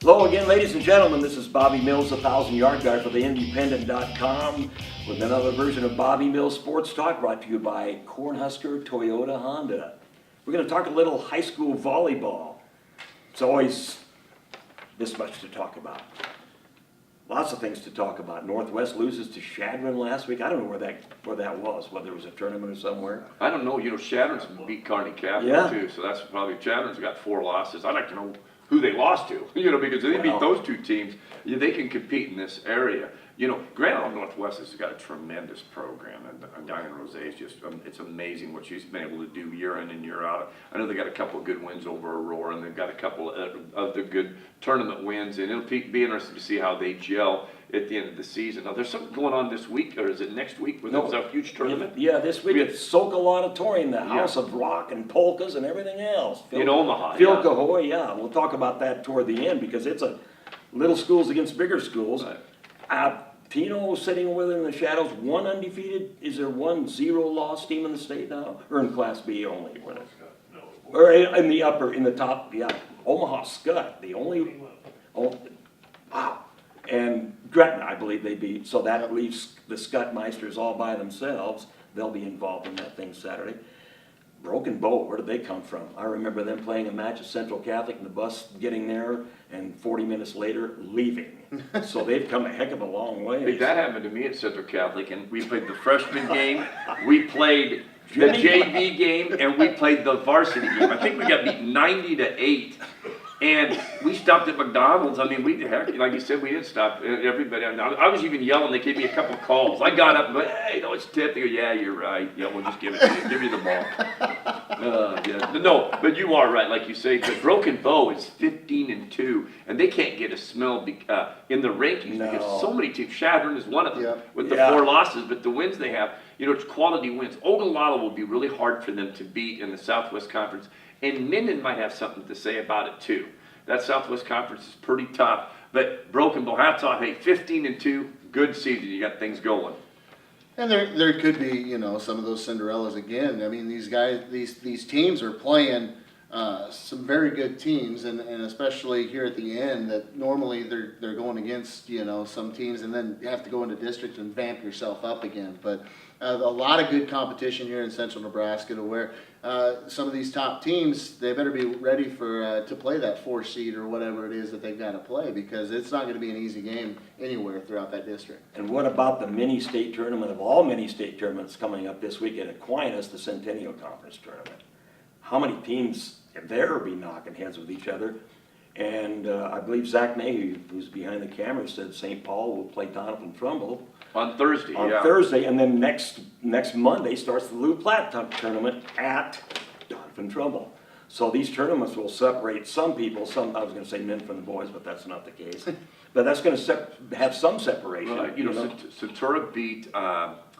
Hello again, ladies and gentlemen. This is Bobby Mills, the 1,000-yard guy for the Independent.com with another version of Bobby Mills Sports Talk brought to you by Cornhusker Toyota Honda. We're going to talk a little high school volleyball. It's always this much to talk about. Lots of things to talk about. Northwest loses to Shadron last week. I don't know where that was, whether it was a tournament or somewhere. I don't know. You know, Shadron's beat Kearney Catholic too, so that's probably Shadron's got 4 losses. I'd like to know who they lost to, you know, because if they beat those 2 teams, they can compete in this area. You know, Grand Island Northwest has got a tremendous program, and Diane Rose is just, it's amazing what she's been able to do year in and year out. I know they got a couple of good wins over Aurora, and they've got a couple of the good tournament wins, and it'll be interesting to see how they gel at the end of the season. Now, there's something going on this week, or is it next week? There's a huge tournament? Yeah, this week at Sokol Auditorium, the House of Rock and Polkas and everything else. In Omaha, Phil Cahoy, yeah. We'll talk about that toward the end because it's a little schools against bigger schools. Right. Tino sitting with in the shadows, 1 undefeated. Is there 1 0-loss team in the state now? Or in Class B only? No. Or in the top, yeah. Omaha Scott, the only, wow. And Gretna, I believe they beat, so that leaves the Scottmeisters all by themselves. They'll be involved in that thing Saturday. Broken Bow, where did they come from? I remember them playing a match at Central Catholic and the bus getting there and 40 minutes later leaving. So they've come a heck of a long way. Hey, that happened to me at Central Catholic, and we played the freshman game, we played the JV game, and we played the varsity game. I think we got beat 90-8. And we stopped at McDonald's. I mean, like you said, we didn't stop. Everybody, I was even yelling. They gave me a couple of calls. I got up and went, hey, no, it's tip. They go, yeah, you're right. Yeah, we'll just give it to you. Give you the ball. Yeah. No, but you are right, like you say. But Broken Bow is 15-2, and they can't get a smell in the rankings because so many teams. Shadron is one of them with the 4 losses, but the wins they have, you know, it's quality wins. Ogallala will be really hard for them to beat in the Southwest Conference. And Minden might have something to say about it too. That Southwest Conference is pretty tough. But Broken Bow, hats off. Hey, 15-2, good season. You got things going. And there could be, you know, some of those Cinderellas again. I mean, these guys, these teams are playing some very good teams, and especially here at the end, that normally they're going against, you know, some teams, and then you have to go into district and vamp yourself up again. But a lot of good competition here in Central Nebraska, to where some of these top teams, they better be ready for to play that 4 seed or whatever it is that they've got to play, because it's not going to be an easy game anywhere throughout that district. And what about the mini-state tournament of all mini-state tournaments coming up this week at Aquinas, the Centennial Conference tournament? How many teams there will be knocking heads with each other? And I believe Zach May, who's behind the camera, said St. Paul will play Donovan Trumbull on Thursday. Thursday, and then next Monday starts the Lou Platte tournament at Donovan Trumbull. So these tournaments will separate some people. I was going to say men from the boys, but that's not the case. But that's going to have some separation. Right. You know, Centura beat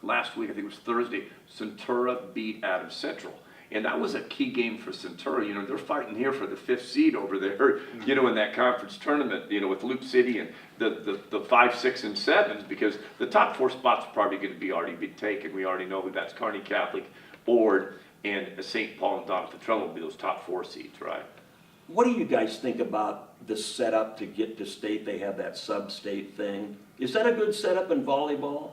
last week. I think it was Thursday. Centura beat Adams Central. And that was a key game for Centura. You know, they're fighting here for the 5th seed over there, you know, in that conference tournament, you know, with Loop City and the 5, 6, and 7s, because the top 4 spots are probably going to be already been taken. We already know who that's Kearney Catholic, Ord, and St. Paul and Donovan Trumbull will be those top 4 seeds, right? What do you guys think about the setup to get to state? They have that sub-state thing. Is that a good setup in volleyball?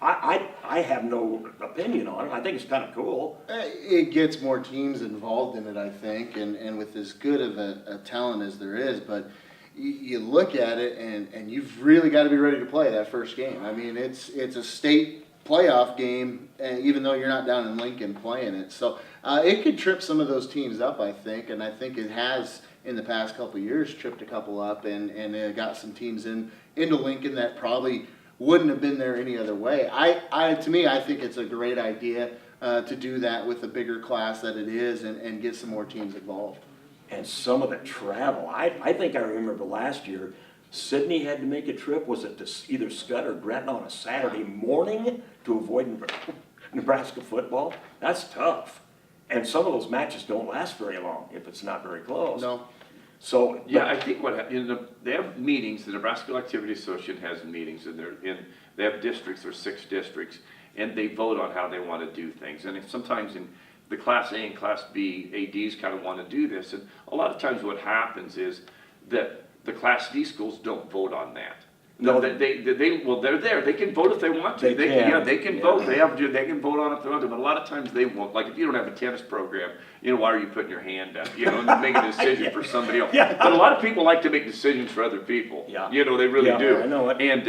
I have no opinion on it. I think it's kind of cool. It gets more teams involved in it, I think, and with as good of a talent as there is. But you look at it, and you've really got to be ready to play that first game. I mean, it's a state playoff game, even though you're not down in Lincoln playing it. So it could trip some of those teams up, I think, and I think it has in the past couple of years tripped a couple up, and got some teams into Lincoln that probably wouldn't have been there any other way. To me, I think it's a great idea to do that with the bigger class that it is, and get some more teams involved. And some of the travel, I think I remember last year, Sydney had to make a trip. Was it to either Scott or Gretna on a Saturday morning to avoid Nebraska football? That's tough. And some of those matches don't last very long if it's not very close. No. So yeah, I think they have meetings. The Nebraska Activity Association has meetings, and they have districts. There's 6 districts, and they vote on how they want to do things. And sometimes in the Class A and Class B, ADs kind of want to do this, and a lot of times what happens is that the Class D schools don't vote on that. No. Well, they're there. They can vote if they want to. They can. Yeah, they can Yeah. vote. They can vote on it if they want to. But a lot of times they won't. Like if you don't have a tennis program, why are you putting your hand up? And make a decision for somebody else. Yeah. But a lot of people like to make decisions for other people. Yeah. They really Yeah, do. I know it. And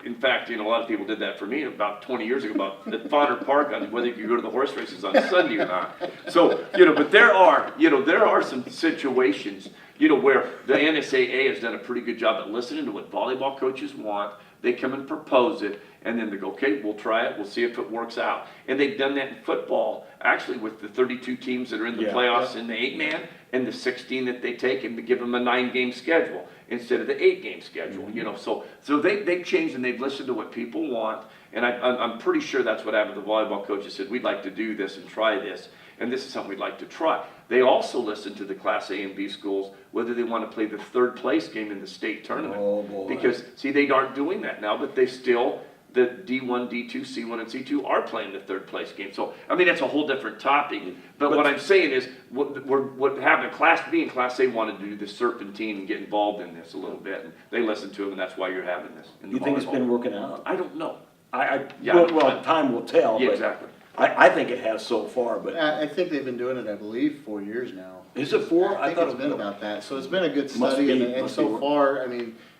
in fact, a lot of people did that for me about 20 years ago about at Fodder Park on whether you could go to the horse races on Sunday or not. So, but there are some situations, where the NSAA has done a pretty good job at listening to what volleyball coaches want. They come and propose it, and then they go, okay, we'll try it, we'll see if it works out. And they've done that in football, actually, with the 32 teams that are in the Yeah. playoffs in the 8-man, and the 16 that they take, and they give them a 9-game schedule instead of the 8-game schedule. So they've changed and they've listened to what people want, and I'm pretty sure that's what happened. The volleyball coaches said, we'd like to do this and try this, and this is something we'd like to try. They also listen to the Class A and B schools, whether they want to play the third place game in the state tournament. Oh, boy. Because, see, they aren't doing that now, but they still, the D1, D2, C1, and C2 are playing the third place game. So, that's a whole different topic. But what I'm saying is, what happened, Class B and Class A wanted to do the serpentine and get involved in this a little bit. And they listened to them, and that's why you're having this. In the You think it's volleyball. been working out? I don't know. Yeah. Well, time will tell. Yeah, but exactly. I think it has so far, but I think they've been doing it, I believe, 4 years now. is it 4? I think thought it's it been was about that. So it's been a good Must study, be- and must so be. far,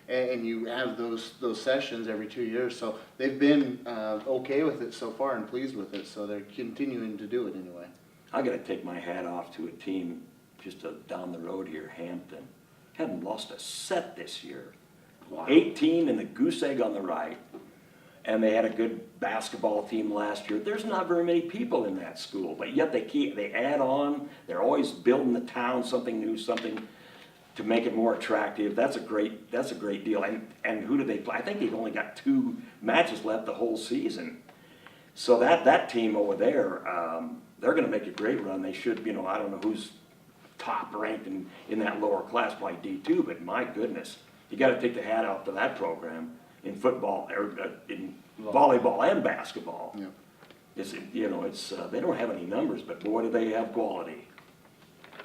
and you have those sessions every 2 years. So they've been okay with it so far and pleased with it. So they're continuing to do it anyway. I got to take my hat off to a team just down the road here, Hampton. Hadn't lost a set this year. Wow. 18 and the goose egg on the right. And they had a good basketball team last year. There's not very many people in that school, but yet they add on. They're always building the town something new, something to make it more attractive. That's a great deal. And who do they play? I think they've only got 2 matches left the whole season. So that team over there, they're going to make a great run. They should, I don't know who's top ranked in that lower class, probably D2, but my goodness, you got to take the hat off to that program in football or in volleyball and basketball. Yeah. They don't have any numbers, but boy, do they have quality.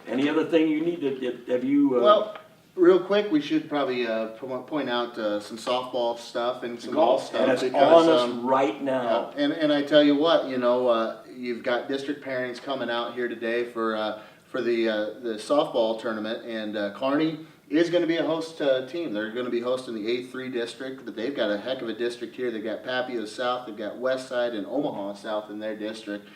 Any other thing you need to have you? Well, real quick, we should probably point out some softball stuff and some golf stuff. and it's because, on us right now. And I tell you what, you've got district pairings coming out here today for the softball tournament, and Kearney is going to be a host team. They're going to be hosting the A3 district, but they've got a heck of a district here. They've got Papio South, they've got Westside and Omaha South in their district.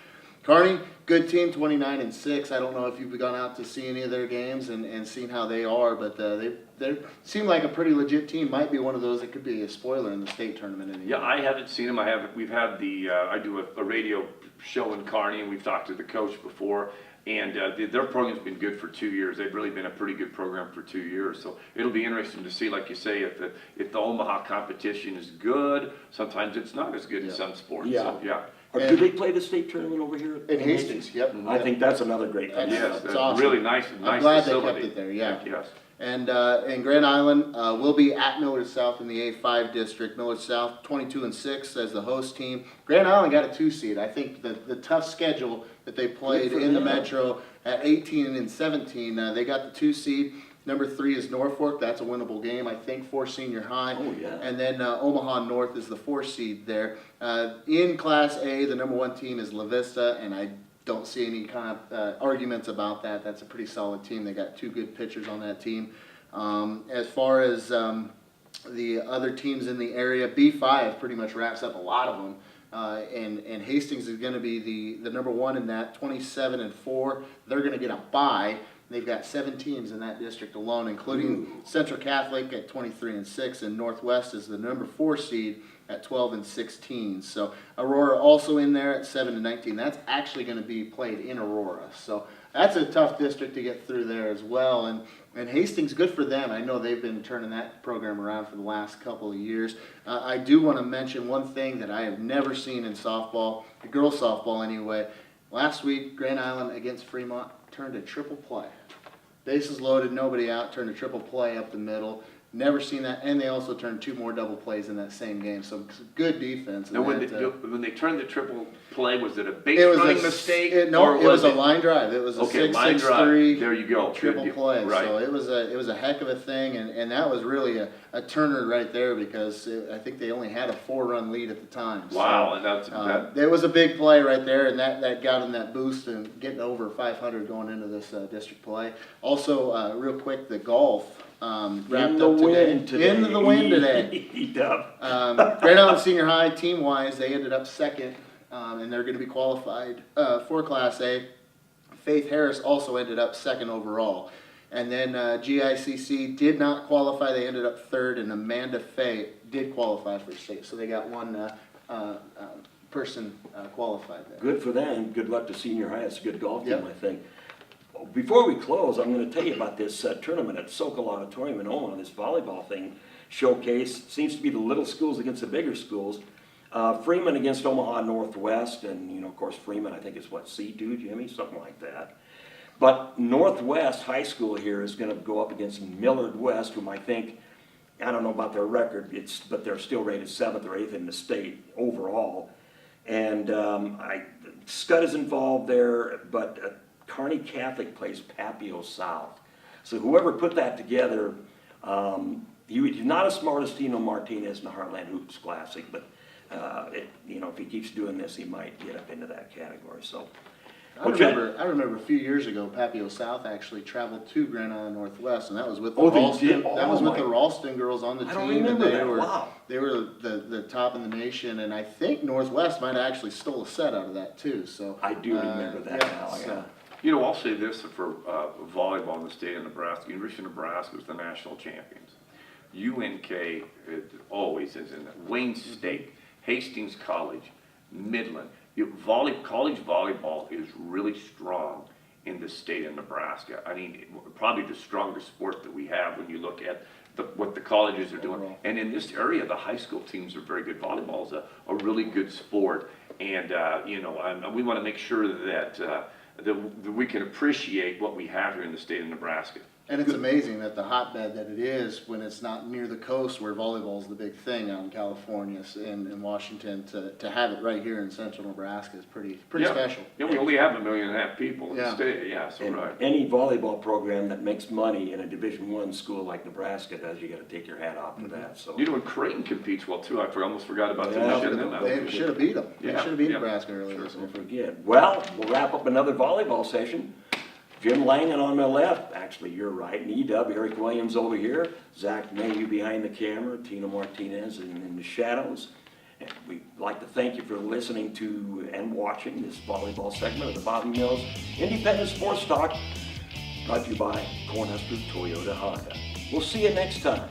Kearney, good team, 29-6. I don't know if you've gone out to see any of their games and seen how they are, but they seem like a pretty legit team. Might be one of those that could be a spoiler in the state tournament. Yeah, I haven't seen them. We've had I do a radio show in Kearney, and we've talked to the coach before. And their program's been good for 2 years. They've really been a pretty good program for 2 years. So it'll be interesting to see, like you say, if the Omaha competition is good. Sometimes it's not as good in some sports. Yeah. So, yeah. Or do they play the state tournament over here? In Hastings, yep. I think that's another great thing. Yes, It's awesome. really nice I'm glad facility. they kept it there, yeah. Yes. And Grand Island will be at Millard South in the A5 district. Millard South 22-6 as the host team. Grand Island got a 2 seed. I think the tough schedule that they played Good for in the them. Metro at 18 and 17, they got the 2 seed. Number 3 is Norfolk. That's a winnable game, I think, for senior high. Oh, yeah. And then Omaha North is the 4 seed there. In Class A, the number 1 team is La Vista, and I don't see any kind of arguments about that. That's a pretty solid team. They got 2 good pitchers on that team. As far as the other teams in the area, B5 pretty much wraps up a lot of them. And Hastings is going to be the number 1 in that, 27-4. They're going to get a bye. They've got 7 teams in that district alone, including Central Catholic at 23-6, and Northwest is the number 4 seed at 12-16. So Aurora also in there at 7-19. That's actually going to be played in Aurora. So that's a tough district to get through there as well. And Hastings, good for them. I know they've been turning that program around for the last couple of years. I do want to mention one thing that I have never seen in softball, girls softball anyway. Last week, Grand Island against Fremont turned a triple play. Bases loaded, nobody out, turned a triple play up the middle. Never seen that, and they also turned 2 more double plays in that same game. So good defense. Now, when that, they turned the triple play, was it a base it was running a mistake? No, or it was a line drive. It was a Okay, 6-6-3 line drive. There you go. triple Good. play. Right. So it was a heck of a thing, and that was really a turner right there because I think they only had a 4-run lead at the time. Wow, So, and that's that. there was a big play right there, and that got them that boost and getting over 500 going into this district play. Also, real quick, the golf wrapped In the up wind today. Into the wind today. Grand Island Senior High, team-wise, they ended up second, and they're going to be qualified for Class A. Faith Harris also ended up second overall. And then GICC did not qualify. They ended up third, and Amanda Fay did qualify for state. So they got one person qualified there. Good for them. Good luck to senior high. It's a good golf team, Yep. I think. Before we close, I'm going to tell you about this tournament at Sokol Auditorium in Omaha. This volleyball thing showcase seems to be the little schools against the bigger schools. Freeman against Omaha Northwest, and you know, of course, Freeman I think is what, C2, Jimmy, something like that. But Northwest High School here is going to go up against Millard West, whom I think, I don't know about their record, but they're still rated 7th or 8th in the state overall. And Scud is involved there, but Kearney Catholic plays Papio South. So whoever put that together, he's not as smart as Tino Martinez in the Heartland Hoops Classic, but you know, if he keeps doing this, he might get up into that category. So. I remember a few years ago, Papio South actually traveled to Grand Island Northwest, and that was with the Ralston. That was with the Ralston girls on the team. I don't remember that. Wow. They were the top in the nation, and I think Northwest might have actually stole a set out of that too. So I do remember that now. Yeah. You know, I'll say this for volleyball in the state of Nebraska. University of Nebraska is the national champions. UNK always is in that. Wayne State, Hastings College, Midland. College volleyball is really strong in the state of Nebraska. I mean, probably the strongest sport that we have when you look at what the colleges are doing. And in this area, the high school teams are very good. Volleyball is a really good sport. And, you know, we want to make sure that we can appreciate what we have here in the state of Nebraska. And it's amazing that the hotbed that it is, when it's not near the coast where volleyball is the big thing out in California and in Washington, to have it right here in central Nebraska is pretty special. Yeah, we only have 1.5 million people in the state. Yeah, so And right. any volleyball program that makes money in a Division I school like Nebraska does, you got to take your hat off to that. So. You know, and Creighton competes well too. I almost forgot about Yeah, that. They should have beat them. They Yeah, should have beat yeah. Nebraska earlier this year. Don't forget. Well, we'll wrap up another volleyball session. Jim Langan on my left, actually you're right, and E-Dub, Eric Williams over here, Zach Mayhew behind the camera, Tino Martinez in the shadows. And we'd like to thank you for listening to and watching this volleyball segment of the Bobby Mills Independent Sports Talk, brought to you by Cornhusker Toyota Honda. We'll see you next time.